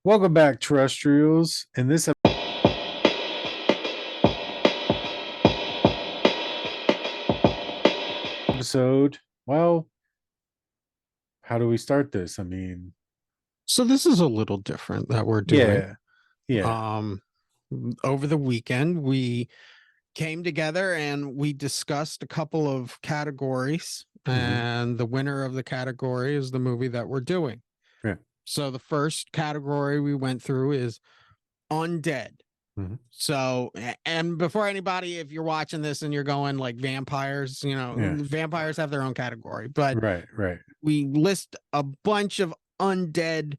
Welcome back, terrestrials. In this episode, well, how do we start this? I mean, So this is a little different that we're doing. yeah, yeah, Um, Over the weekend, we came together and we discussed a couple of categories, hmm and the winner of the category is the movie that we're doing. yeah, So the first category we went through is undead. hmm So, and before anybody, if you're watching this and you're going like vampires, yeah, vampires have their own category, but right, right, we list a bunch of undead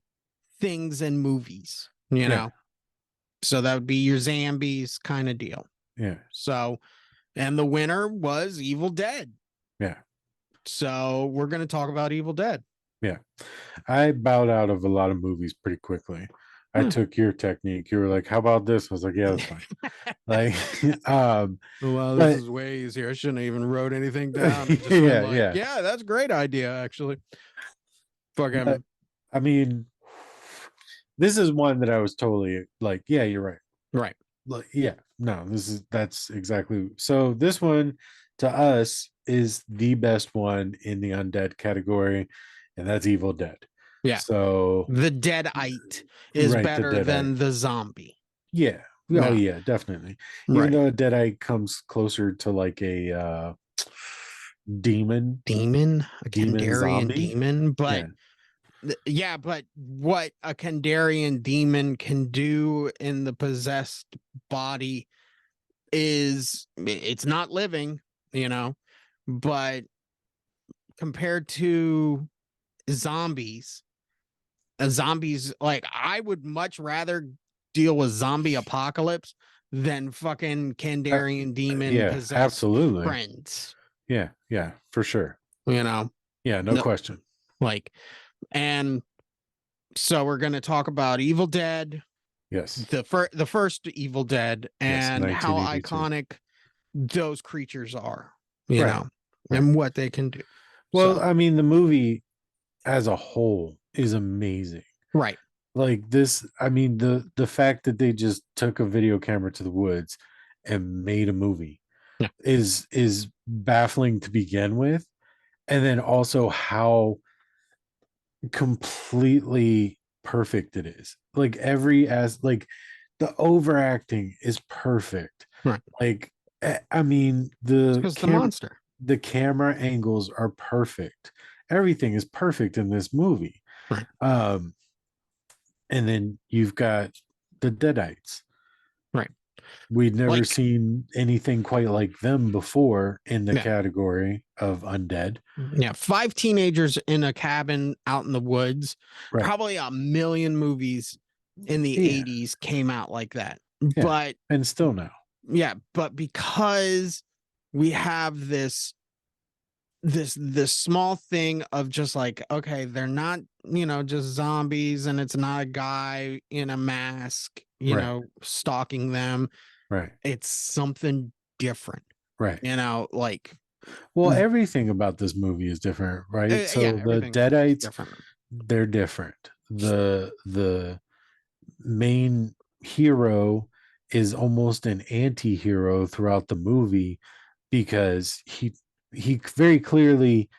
things in movies, yeah, So that would be your zombies kind of deal. yeah, So, and the winner was Evil Dead. yeah, So we're going to talk about Evil Dead. yeah. I bowed out of a lot of movies pretty quickly. I Huh. took your technique. You were like, "How about this?" I was like, "Yeah, that's fine." Like, Well, this but is way easier. I shouldn't have even wrote anything down. I just went yeah, like, yeah. yeah, that's a great idea, actually. Fuck But him. I mean, this is one that I was totally like, "Yeah, you're right." Right. Like, yeah, no, that's exactly. So this one to us is the best one in the undead category, and that's Evil Dead. Yeah. So The Deadite is right, the better Deadite. than the zombie. Yeah. Oh Yeah. yeah, definitely. Even Right. though a Deadite comes closer to like a demon, Demon, a demon Kandarian zombie. demon, but Yeah. yeah, but what a Kandarian demon can do in the possessed body is it's not living, but compared to zombies, zombies, like I would much rather deal with zombie apocalypse than fucking Uh, Kandarian demon yeah, possessed absolutely. friends, Yeah, yeah, for sure. you know, Yeah, no no, question. like, and so we're going to talk about Evil Dead, Yes. the first Evil Dead, Yes, and how 1982. iconic those creatures are, Right. Right. and what they can do. Well, So, I mean, the movie as a whole is amazing. right. Like this, I mean, the fact that they just took a video camera to the woods and made a movie Yeah. is baffling to begin with. And then also how completely perfect it is. Like like the overacting is perfect. Right. Like I mean, It's because the monster. the camera angles are perfect. Everything is perfect in this movie. Right. Um, and then you've got the Deadites. Right. We'd never Like, seen anything quite like them before in the yeah. category of undead. Yeah. Five teenagers in a cabin out in the woods. Right. Probably a million movies in the Yeah. 80s came out like that. Yeah. But And still now. yeah, but because we have this small thing of just like, okay, they're not, just zombies, and it's not a guy in a mask, Right. stalking them. Right. It's something different, Right. like Well, everything about this movie is different, right? yeah, So the everything is Deadites, different. they're different. The main hero is almost an anti-hero throughout the movie because he very clearly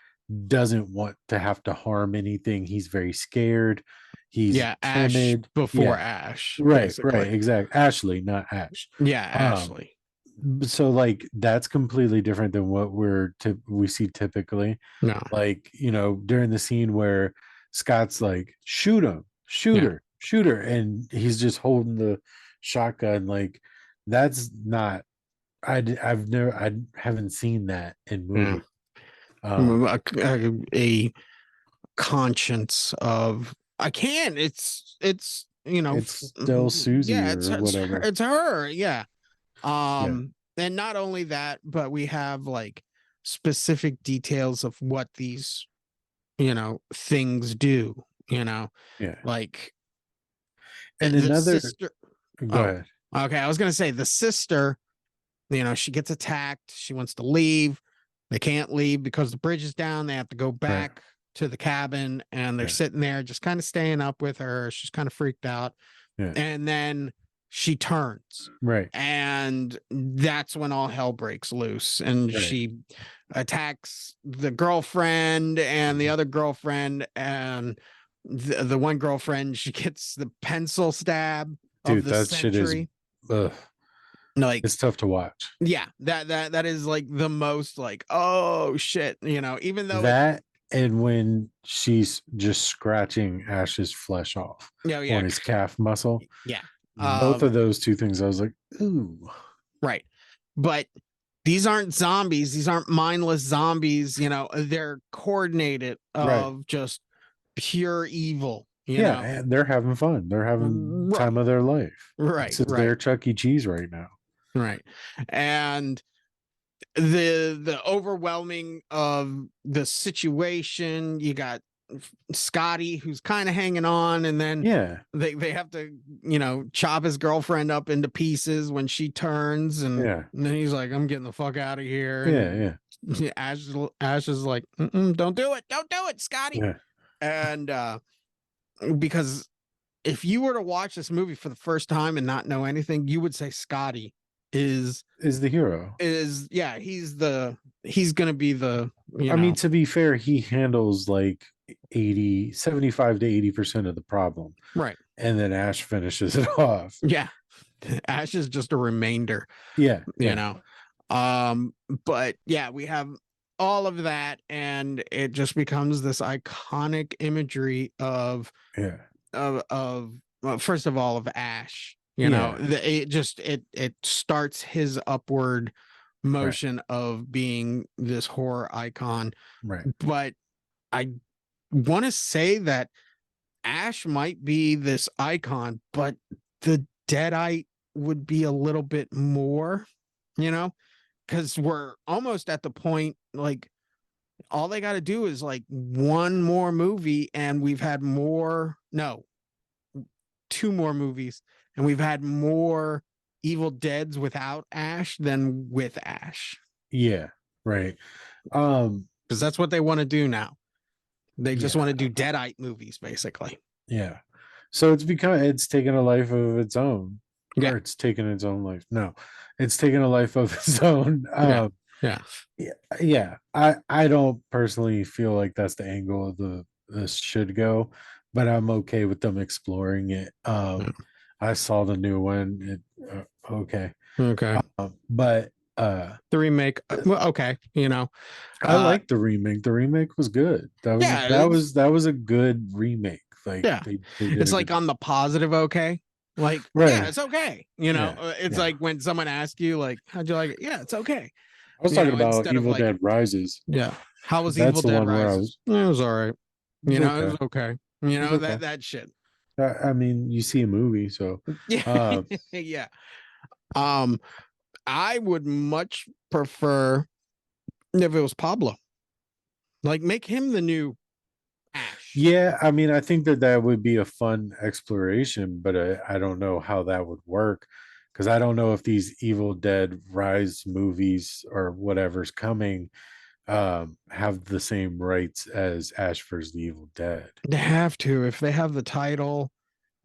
doesn't want to have to harm anything. He's very scared. He's Yeah, Ash timid. before Yeah. Ash, Right, right, basically. exactly. Ashley, not Ash. Yeah, Um Ashley. so like that's completely different than what we see typically. No. Like, during the scene where Scott's like, shoot him, Yeah. shoot her, and he's just holding the shotgun. Like, that's not. I haven't seen that in Yeah. movie. Um, A conscience of I can. It's it's still Susie yeah, or whatever. it's her. Yeah. Yeah, And not only that, but we have like specific details of what these things do. yeah. Like And the another, sister. go Oh, ahead. okay. I was gonna say the sister. She gets attacked. She wants to leave. They can't leave because the bridge is down. They have to go Right, back to the cabin, and they're Yeah. sitting there just kind of staying up with her. She's kind of freaked out. Yeah. And then she turns. Right. And that's when all hell breaks loose. And Right. she attacks the girlfriend and the other girlfriend. And the one girlfriend, she gets the pencil stab of Dude, the that shit is century. ugh. Like, It's tough to watch. yeah, that is like the most like, oh shit, even though That and when she's just scratching Ash's flesh off yeah, on his calf muscle. yeah. Both of those two things, I was like, ooh. Right. But these aren't zombies. These aren't mindless zombies. They're coordinated of Right. just pure evil. Yeah, and they're having fun. They're having Right. time of their life. Right. This is Right. their Chuck E. Cheese right now. Right. And the overwhelming of the situation, you got Scotty who's kind of hanging on, and then Yeah. they have to chop his girlfriend up into pieces when she turns, and then he's like, I'm getting the fuck out of here. And Yeah. Ash is like, don't do it, Scotty. Yeah. And because if you were to watch this movie for the first time and not know anything, you would say Scotty is the hero. He's gonna be the I mean, to be fair, he handles like 75 to 80% of the problem. Right. And then Ash finishes it off. Yeah. Ash is just a remainder. Yeah. But yeah, we have all of that, and it just becomes this iconic imagery of first of all, of Ash. It starts his upward motion of being this horror icon. Right. But I want to say that Ash might be this icon, but the Deadite would be a little bit more, because we're almost at the point, like, all they got to do is like one more movie, and we've had two more movies, and we've had more Evil Deads without Ash than with Ash. Yeah, right. Because that's what they want to do now. They just want to do Deadite movies, basically. Yeah. So it's taken a life of its own. Yeah. Or it's taken its own life. No, it's taken a life of its own. Yeah. I don't personally feel like that's the angle of this should go, but I'm okay with them exploring it. I saw the new one. Okay. But the remake, okay, I like the remake. The remake was good. That was a good remake. Like, they it's like on the positive, okay. Like, yeah, it's okay. It's like when someone asks you, like, how'd you like it? Yeah, it's okay. I was talking about Evil Dead Rises. Yeah. How was Evil Dead Rises? It was all right. It was okay. That shit. I mean, you see a movie, so yeah. Yeah. I would much prefer if it was Pablo. Like, make him the new Ash. Yeah, I mean, I think that would be a fun exploration, but I don't know how that would work, because I don't know if these Evil Dead Rise movies or whatever's coming have the same rights as Ash vs. the Evil Dead. They have to, if they have the title,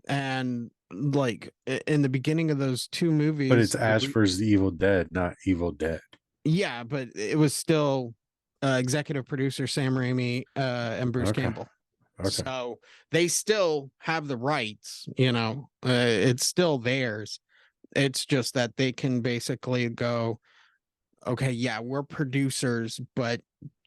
and like in the beginning of those two movies. But it's Ash vs. the Evil Dead, not Evil Dead. Yeah, but it was still executive producer Sam Raimi and Bruce Campbell. Okay. So they still have the rights, it's still theirs. It's just that they can basically go, okay, yeah, we're producers, but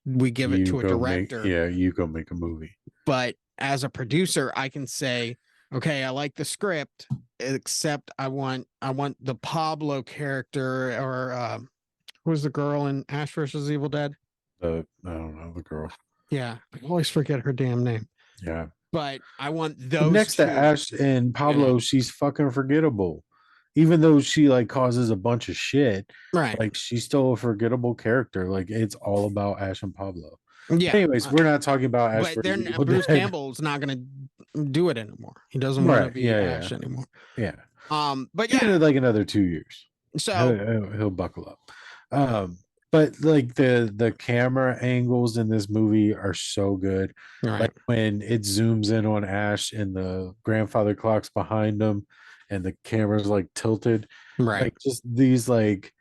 we give it to a director. You go make a movie. But as a producer, I can say, okay, I like the script, except I want the Pablo character, or who's the girl in Ash vs. Evil Dead? I don't know, the girl. Yeah, I always forget her damn name. Yeah. But I want those next to Ash and Pablo, she's fucking forgettable. Even though she like causes a bunch of shit, right? Like, she's still a forgettable character. Like, it's all about Ash and Pablo. Yeah. Anyways, we're not talking about Ash. But then Bruce Campbell's not going to do it anymore. He doesn't want to be Ash anymore. Yeah. But yeah, like another 2 years. So he'll buckle up. but like the camera angles in this movie are so good. Like Right. when it zooms in on Ash and the grandfather clock's behind him and the camera's like tilted, Right. like just these like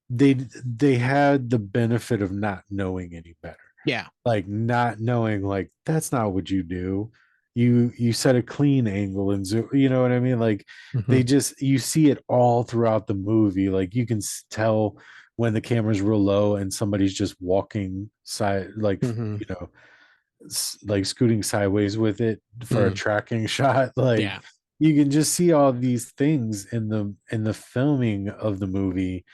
they had the benefit of not knowing any better, Yeah. like not knowing like that's not what you do. You set a clean angle and zoom, you know what I mean? Like they Hmm. just you see it all throughout the movie. Like you can tell when the camera's real low and somebody's just walking side, like Hmm. you know, like scooting sideways with it for a Hmm. tracking shot. Like Yeah. you can just see all these things in the filming of the movie,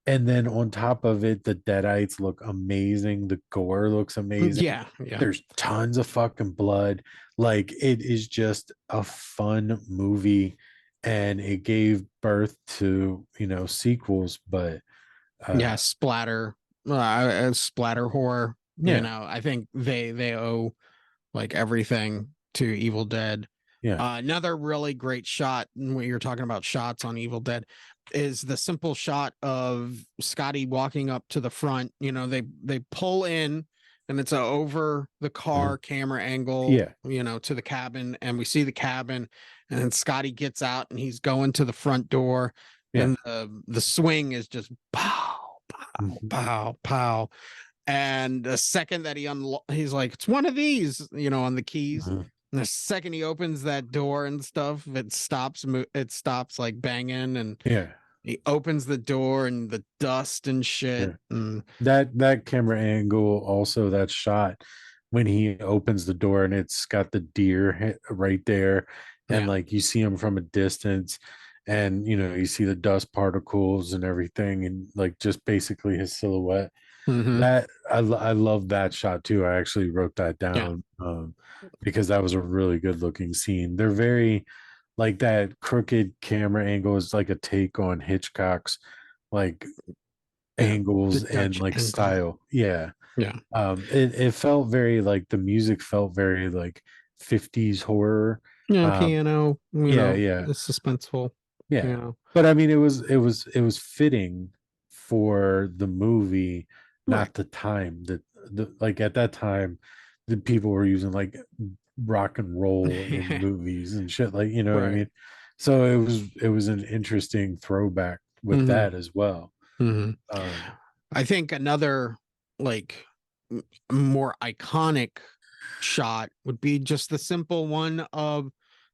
and then on top of it, the Deadites look amazing. The gore looks amazing. Yeah. Yeah. There's tons of fucking blood. Like it is just a fun movie, and it gave birth to sequels. But Yeah. uh, Splatter horror. You yeah, know, I think they owe like everything to Evil Dead. yeah, Another really great shot when you're talking about shots on Evil Dead is the simple shot of Scotty walking up to the front. You know, they pull in and it's a over the uh, car camera angle, yeah, you know, to the cabin, and we see the cabin, and then Scotty gets out and he's going to the front door, yeah, and the swing is just pow, pow, mhm, pow, pow. And the second that he's like, it's one of these, you know, on the keys. mhm, And the second he opens that door and stuff, it stops like banging, and yeah, he opens the door and the dust and yeah. shit. And That camera angle, also that shot when he opens the door and it's got the deer right there, and yeah. like you see him from a distance, and you see the dust particles and everything, and like just basically his silhouette. Hmm. That I love that shot too. I actually wrote that Yeah. down, because that was a really good looking scene. They're very like that crooked camera angle is like a take on Hitchcock's like Yeah. The angles and Dutch like angle. style. Yeah. Yeah. It felt very like the music felt very like 50s horror. Yeah. Um, Piano, you yeah, know, yeah, it's suspenseful, you yeah. know. But I mean it was fitting for the movie, Right. not the time that the like at that time the people were using like rock and roll in Yeah. movies and shit, like you know what I Right. mean? So it was an interesting throwback with Hmm. that as well. Hmm. Um I think another like more iconic shot would be just the simple one of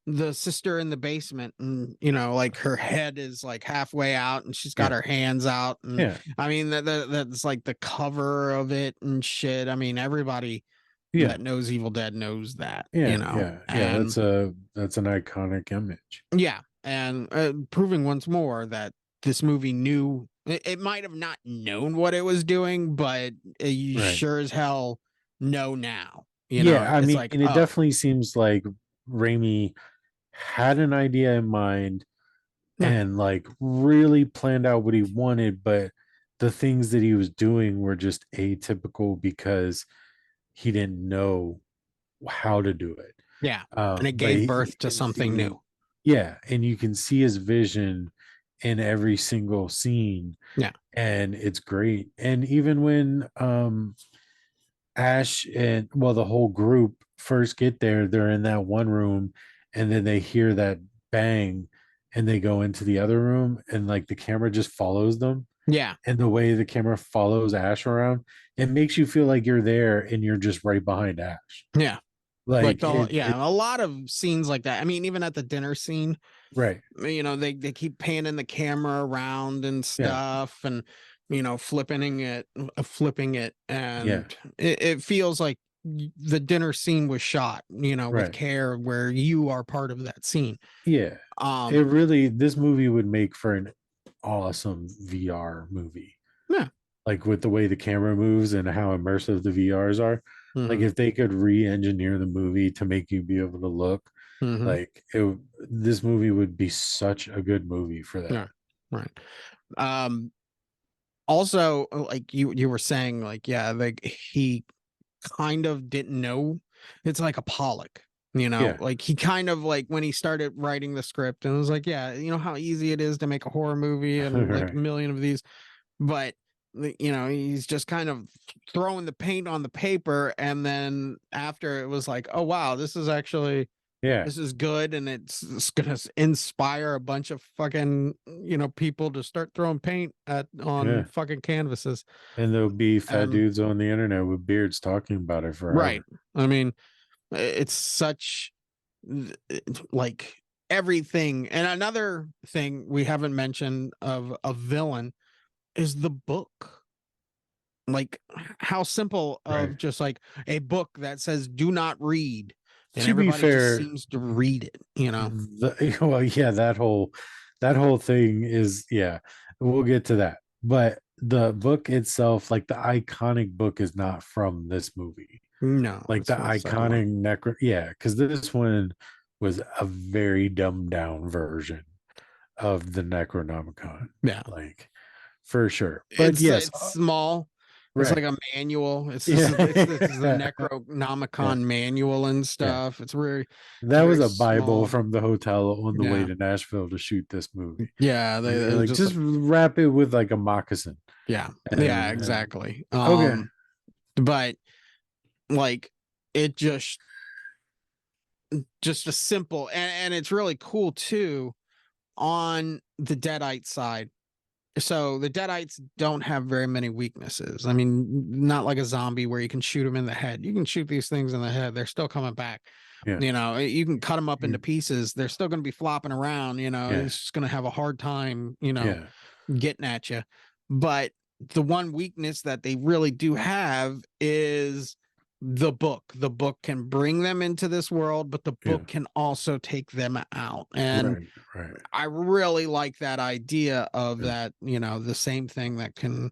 the sister in the basement, and you know, like her head is like halfway out and she's got yeah, her hands out, and yeah, I mean that's like the cover of it and shit. I mean, everybody yeah. that knows Evil Dead knows that, you Yeah, know. yeah, yeah. And That's an iconic image. yeah, and proving once more that this movie knew, it might have not known what it was doing, but you Right. sure as hell know now. You know, Yeah, I it's mean, like, it oh, definitely seems like Raimi had an idea in mind yeah, and like really planned out what he wanted, but the things that he was doing were just atypical because he didn't know how to do it. yeah, and it But gave you birth to can something new. see, yeah, and you can see his vision in every single scene, Yeah, and it's great. And even when Ash and well, the whole group first get there, they're in that one room, and then they hear that bang, and they go into the other room, and like the camera just follows them. yeah, And the way the camera follows Ash around, it makes you feel like you're there and you're just right behind Ash. yeah. Like Like the it yeah, a lot of scenes like that. I mean, even at the dinner scene, right. you know, they keep panning the camera around and Yeah. stuff, and you know, flipping it, Yeah. and it feels like the dinner scene was shot, you know, with Right. care, where you are part of that scene. Yeah. It um really this movie would make for an awesome VR movie. yeah. Like with the way the camera moves and how immersive the VRs are. Like Hmm. if they could re-engineer the movie to make you be able to look Hmm. like this movie would be such a good movie for that. Yeah, right. um Also, like you were saying, like, yeah, like he kind of didn't know. It's like a Pollock, you know, Yeah. like he kind of like when he started writing the script and was like, yeah, you know how easy it is to make a horror movie and like a Right. million of these, but he's just kind of throwing the paint on the paper, and then after it was like, oh wow, this is actually this is good, and it's gonna inspire a bunch of fucking people to start throwing paint on fucking canvases. And there'll be fat dudes on the internet with beards talking about it forever. Right. I mean, it's such like everything. And another thing we haven't mentioned of a villain is the book. Like how simple of just like a book that says do not read, and to be fair, just seems to read it, well, yeah, that whole thing is, yeah, we'll get to that. But the book itself, like the iconic book, is not from this movie. No, Like the iconic because this one was a very dumbed down version of the Necronomicon. Yeah, like for sure. But yes, it's small. It's like a manual. It's the Necronomicon manual and stuff. It's really that was a Bible from the hotel on the way to Nashville to shoot this movie. Yeah, they just wrap it with like a moccasin. Yeah, exactly. Okay, but like it just a simple, and it's really cool too on the Deadite side. So the Deadites don't have very many weaknesses. I mean, not like a zombie where you can shoot them in the head. You can shoot these things in the head. They're still coming back. Yeah. You can cut them up into pieces. They're still going to be flopping around, it's just going to have a hard time, getting at you. But the one weakness that they really do have is the book. The book can bring them into this world, but the book can also take them out. And I really like that idea of that, the same thing that can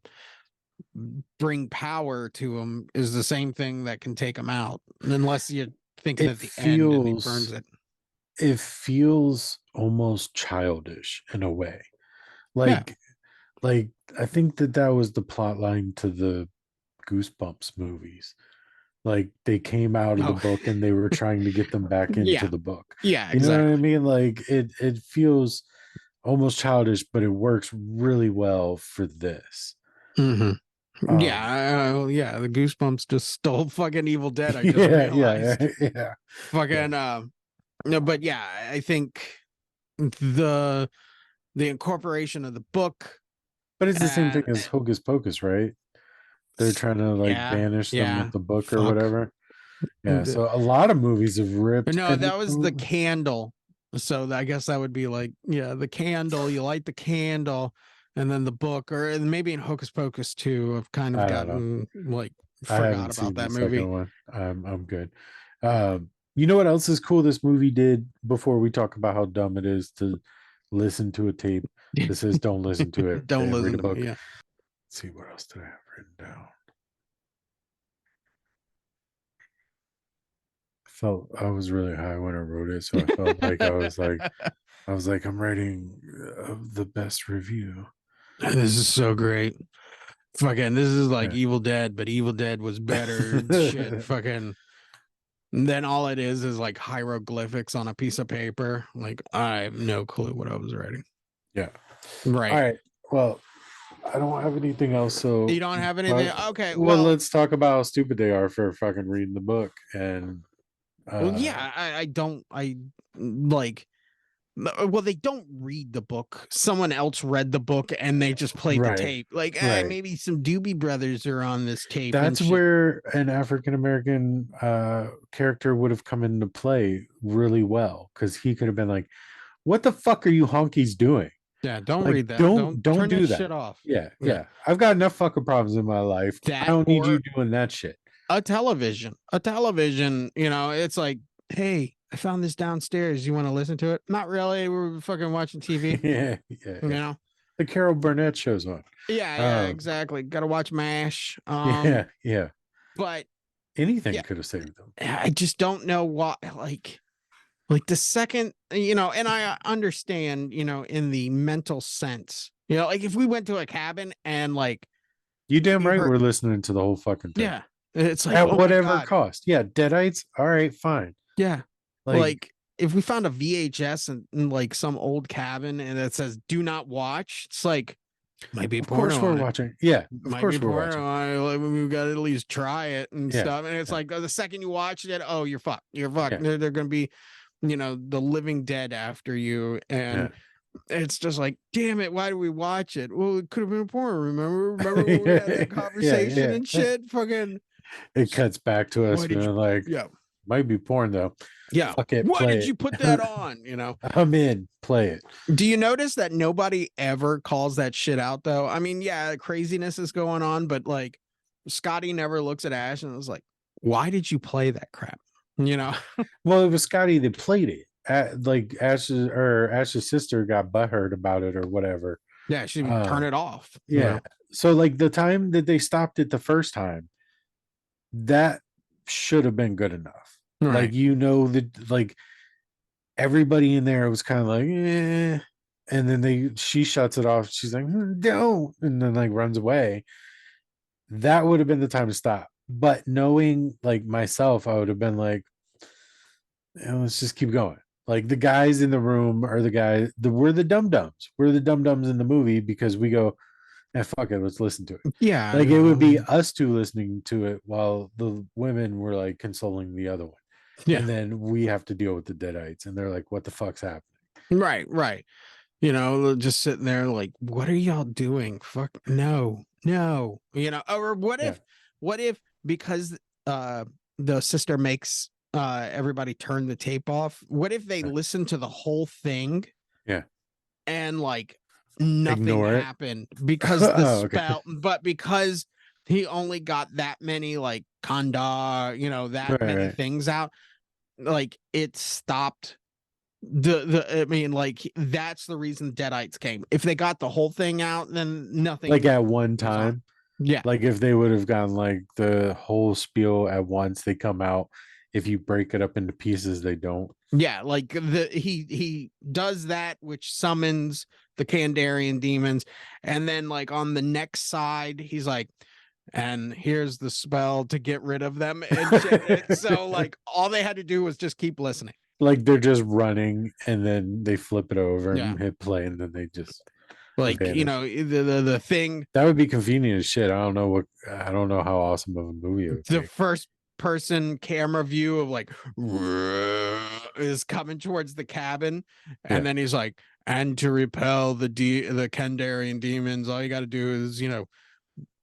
bring power to them is the same thing that can take them out, unless you're thinking at the end and he burns it. It feels almost childish in a way. Like I think that was the plot line to the Goosebumps movies. Like they came out of the book and they were trying to get them back into the book. Yeah, exactly. You know what I mean? Like it feels almost childish, but it works really well for this. The Goosebumps just stole fucking Evil Dead. I just realized. Yeah. Fucking no, but yeah, I think the incorporation of the book. But it's the same thing as Hocus Pocus, right? They're trying to banish them with the book or whatever. Yeah, so a lot of movies have ripped. No, that was the candle. So I guess that would be like, the candle. You light the candle, and then the book, or maybe in Hocus Pocus too. I've kind of gotten forgot about that movie. I'm good. You know what else is cool this movie did before we talk about how dumb it is to listen to a tape? This is don't listen to it. Don't listen to it. Yeah. Let's see, what else did I have written down? I was really high when I wrote it, so I felt like I was like I'm writing the best review. This is so great. Fucking, this is like Evil Dead, but Evil Dead was better. Shit, fucking. And then all it is like hieroglyphics on a piece of paper. Like I have no clue what I was writing. Yeah. Right. All right. Well, I don't have anything else. So you don't have anything. Okay. Well, let's talk about how stupid they are for fucking reading the book. And I don't. Well, they don't read the book. Someone else read the book and they just played the tape. Like maybe some Doobie Brothers are on this tape. That's where an African American character would have come into play really well, because he could have been like, "What the fuck are you honkies doing? Yeah, don't read that. Don't do that. Shit off. Yeah. I've got enough fucking problems in my life. I don't need you doing that shit." A television, it's like, hey, I found this downstairs. You want to listen to it? Not really. We're fucking watching TV. Yeah. The Carol Burnett show's on. Yeah, exactly. Got to watch MASH. Yeah. But anything could have saved them. I just don't know what, like the second, and I understand, in the mental sense, like if we went to a cabin and like, you damn right we're listening to the whole fucking thing. Yeah. It's like, at whatever cost. Yeah. Deadites. All right, fine. Yeah. Like if we found a VHS in like some old cabin and it says "do not watch," it's like, Might be Of course porno we're on it. watching. Yeah, of Might be course we're porno watching. on it. Like, we've got to at least try it and Yeah, stuff. And it's yeah, like, the second you watch it, oh, you're fucked. You're fucked. yeah, They're going to be, the living dead after you. yeah. And it's just like, damn it, why do we watch it? Well, it could have been porn. Remember when we had that Yeah, conversation yeah. and shit? Fucking, It cuts back to us, why did you? man. Like, Yeah, might be porn though. yeah. Fuck it, Why play did you put that it. on? I'm in. Play it. Do you notice that nobody ever calls that shit out though? I mean, yeah, craziness is going on, but like Scotty never looks at Ash and was like, why did you play that crap? You know? Well, it was Scotty that played it. Like Ash's sister got butthurt about it or whatever. Yeah, she would turn it off. Yeah. So like the time that they stopped it the first time, that should have been good enough. Right. Like that like everybody in there was kind of like, eh. And then she shuts it off. She's like, don't, and then like runs away. That would have been the time to stop. But knowing like myself, I would have been like, let's just keep going. Like the guys in the room are we're the dum dums. We're the dum dums in the movie because we go, fuck it, let's listen to it. Yeah. Like it would be us two listening to it while the women were like consoling the other one. Yeah. And then we have to deal with the deadites and they're like, what the fuck's happening? Right, right. Just sitting there like, what are y'all doing? Fuck no. Or what if because the sister makes everybody turn the tape off, what if they listen to the whole thing? Yeah. And like nothing Ignore happened because the spell, but because he only got that many like kanda, that many things out, like it stopped I mean, like that's the reason deadites came. If they got the whole thing out, then nothing like at one time. Yeah. Like if they would have gotten like the whole spiel at once, they come out. If you break it up into pieces, they don't. Yeah, like he does that, which summons the Kandarian demons, and then like on the next side, he's like, and here's the spell to get rid of them. And so like all they had to do was just keep listening. Like they're just running and then they flip it over and hit play and then they just like vanish. The thing that would be convenient as shit. I don't know how awesome of a movie it would the be. First person camera view of like is coming towards the cabin, and then he's like, and to repel the Kandarian demons, all you got to do is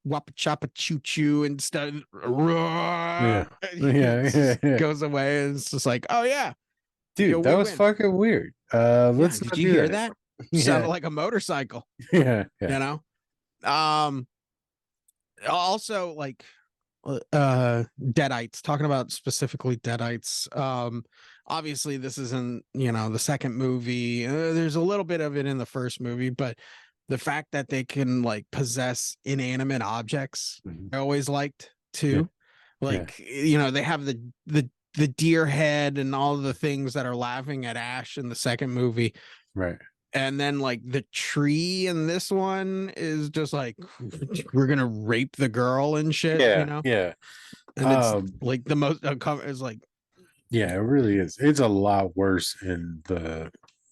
wappa choppa choo choo and stuff. Goes away and it's just like, oh yeah, dude, that was fucking weird. Let's did you hear that? Sounded like a motorcycle. Yeah. Also like deadites, talking about specifically deadites. Obviously this isn't the second movie. There's a little bit of it in the first movie, but the fact that they can like possess inanimate objects, I always liked too. They have the deer head and all the things that are laughing at Ash in the second movie, right? And then like the tree in this one is just like, we're gonna rape the girl and shit. And it's like the most is like, yeah, it really is. It's a lot worse in the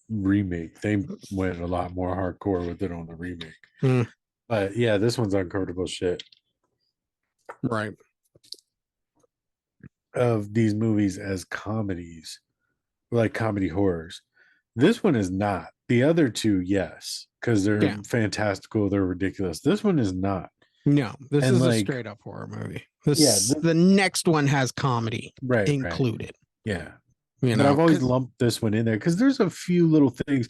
remake. They went a lot more hardcore with it on the remake. But yeah, this one's uncomfortable shit. Right. Of these movies as comedies, like comedy horrors. This one is not. The other two, yes, because they're fantastical, they're ridiculous. This one is not. No, this is a straight up horror movie. The next one has comedy included. Yeah. But I've always lumped this one in there because there's a few little things.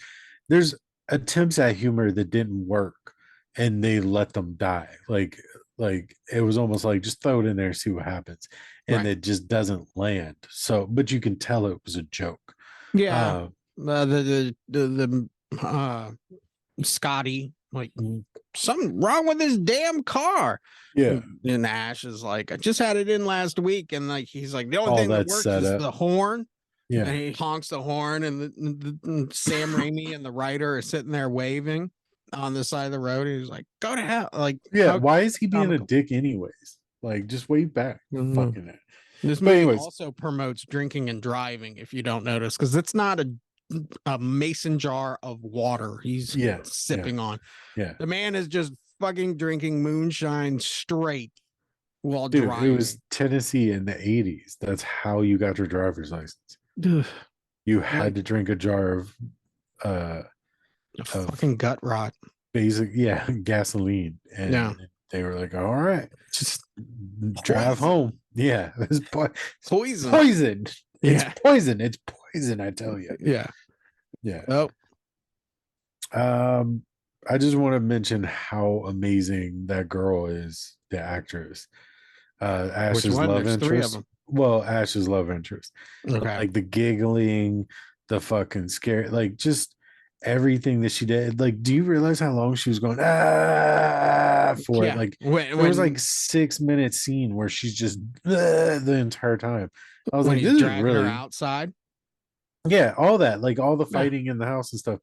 There's attempts at humor that didn't work and they let them die. Like it was almost like just throw it in there and see what happens. And it just doesn't land. So, but you can tell it was a joke. Yeah. The Scotty, like, something wrong with his damn car. Yeah. And Ash is like, I just had it in last week. And like, he's like, the only thing that works is the horn. Yeah. And he honks the horn, and the Sam Raimi and the writer are sitting there waving on the side of the road. He's like, go to hell. Like, why is he being a dick anyways? Like, just wave back. Fucking it. This movie also promotes drinking and driving, if you don't notice, because it's not a a mason jar of water he's sipping on. Yeah. The man is just fucking drinking moonshine straight while Dude, driving. it was Tennessee in the 80s. That's how you got your driver's license. You had to drink a jar of fucking gut rot. Basic, gasoline. And they were like, all right, just drive home. Yeah, it's poison. Poison. It's poison. It's poison, I tell you. Yeah. Oh. I just want to mention how amazing that girl is, the actress. Ash's love interest. Well, Ash's love interest. Okay. Like the giggling, the fucking scare, like just everything that she did. Like, do you realize how long she was going for it? Like there was like 6 minute scene where she's just the entire time. I was like, this is really her outside. Yeah, all that, like all the fighting in the house and stuff.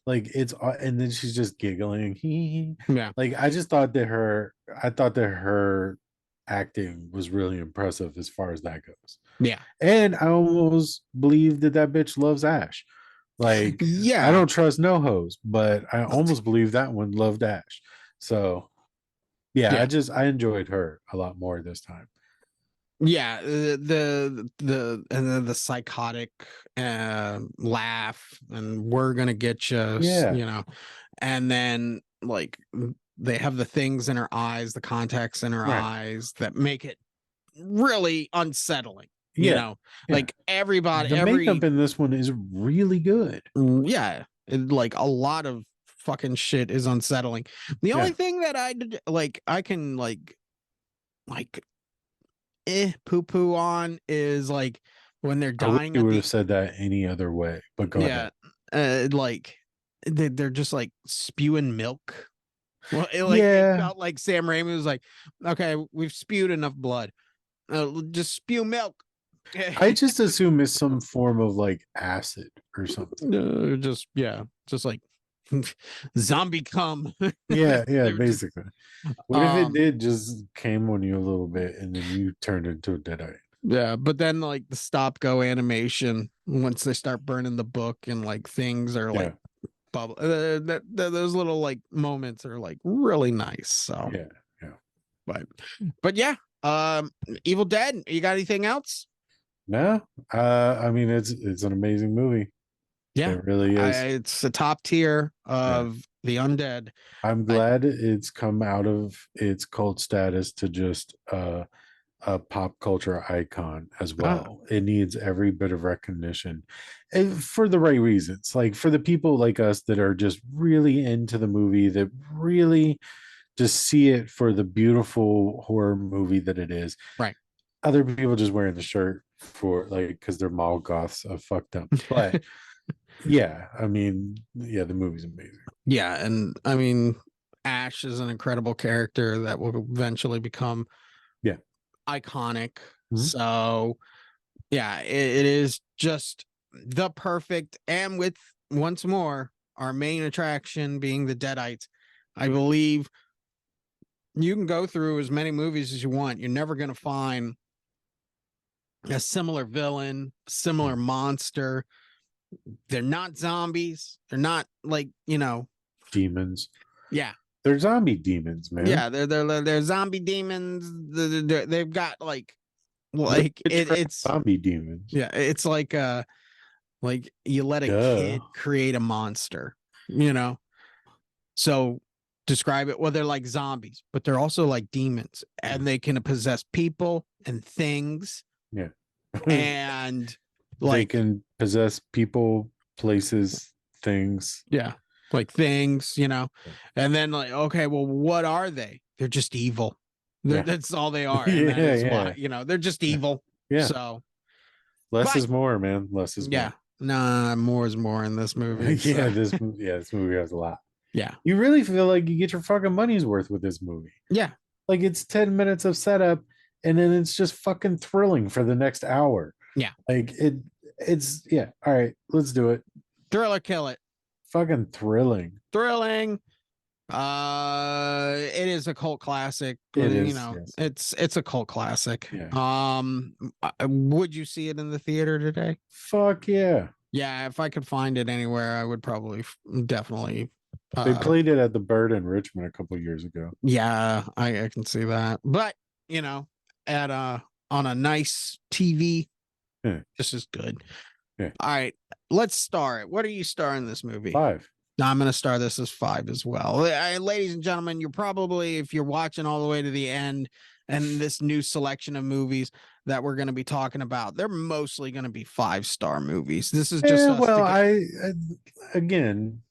Like it's and then she's just giggling. Like I thought that her acting was really impressive as far as that goes. Yeah. And I almost believe that bitch loves Ash. Like, I don't trust no hoes, but I almost believe that one loved Ash. So I enjoyed her a lot more this time. Yeah, the psychotic laugh, and we're gonna get you, you know, and then like they have the things in her eyes, the contacts in her eyes that make it really unsettling. You know, like everybody, the makeup in this one is really good. Yeah, like a lot of fucking shit is unsettling. The only thing that I did, like, I can like poo on is like when they're dying. You would have said that any other way, but go ahead. Like they're just like spewing milk. Well, it felt like Sam Raimi was like, okay, we've spewed enough blood, just spew milk. I just assume it's some form of like acid or something. Just like zombie cum. Basically. What if it did just came on you a little bit and then you turned into a deadite? Yeah, but then like the stop go animation, once they start burning the book and like things are like bubble, those little like moments are like really nice. So but Evil Dead. You got anything else? No, I mean it's an amazing movie. Yeah, it really is. It's a top tier of the undead. I'm glad it's come out of its cult status to just a pop culture icon as well. It needs every bit of recognition, and for the right reasons. Like for the people like us that are just really into the movie, that really just see it for the beautiful horror movie that it is. Right. Other people just wearing the shirt for like because they're mall goths. I fucked up, but I mean, the movie's amazing. Yeah, and I mean, Ash is an incredible character that will eventually become iconic. Mm-hmm. So it is just the perfect, and with once more our main attraction being the Deadites. I believe you can go through as many movies as you want. You're never going to find a similar villain, similar monster. They're not zombies. They're not like, demons. Yeah. They're zombie demons, man. Yeah, they're zombie demons. They've got it's zombie demons. Yeah, it's like you let a kid create a monster, So describe it. Well, they're like zombies, but they're also like demons, and they can possess people and things. Yeah. And they can possess people, places, things. Yeah. Like things, and then like, okay, well, what are they? They're just evil. That's all they are. And that is why, they're just evil. Yeah. So less is more, man. Less is more. Nah, more is more in this movie. This movie has a lot. Yeah. You really feel like you get your fucking money's worth with this movie. Yeah. Like it's 10 minutes of setup and then it's just fucking thrilling for the next hour. Yeah. Like it's all right, let's do it. Thriller, kill it. Fucking thrilling. It is a cult classic. It is, yes. It's a cult classic. Yeah. Would you see it in the theater today? Fuck yeah. Yeah, if I could find it anywhere, I would probably definitely. They played it at the Bird in Richmond a couple years ago. Yeah, I can see that. But you know, at on a nice TV, Yeah. this is good. Yeah. All right, let's star it. What are you starring this movie? 5. Now, I'm going to star this as 5 as well. Ladies and gentlemen, you're probably, if you're watching all the way to the end and this new selection of movies that we're going to be talking about, they're mostly going to be 5-star movies. This is just us well, to get... again,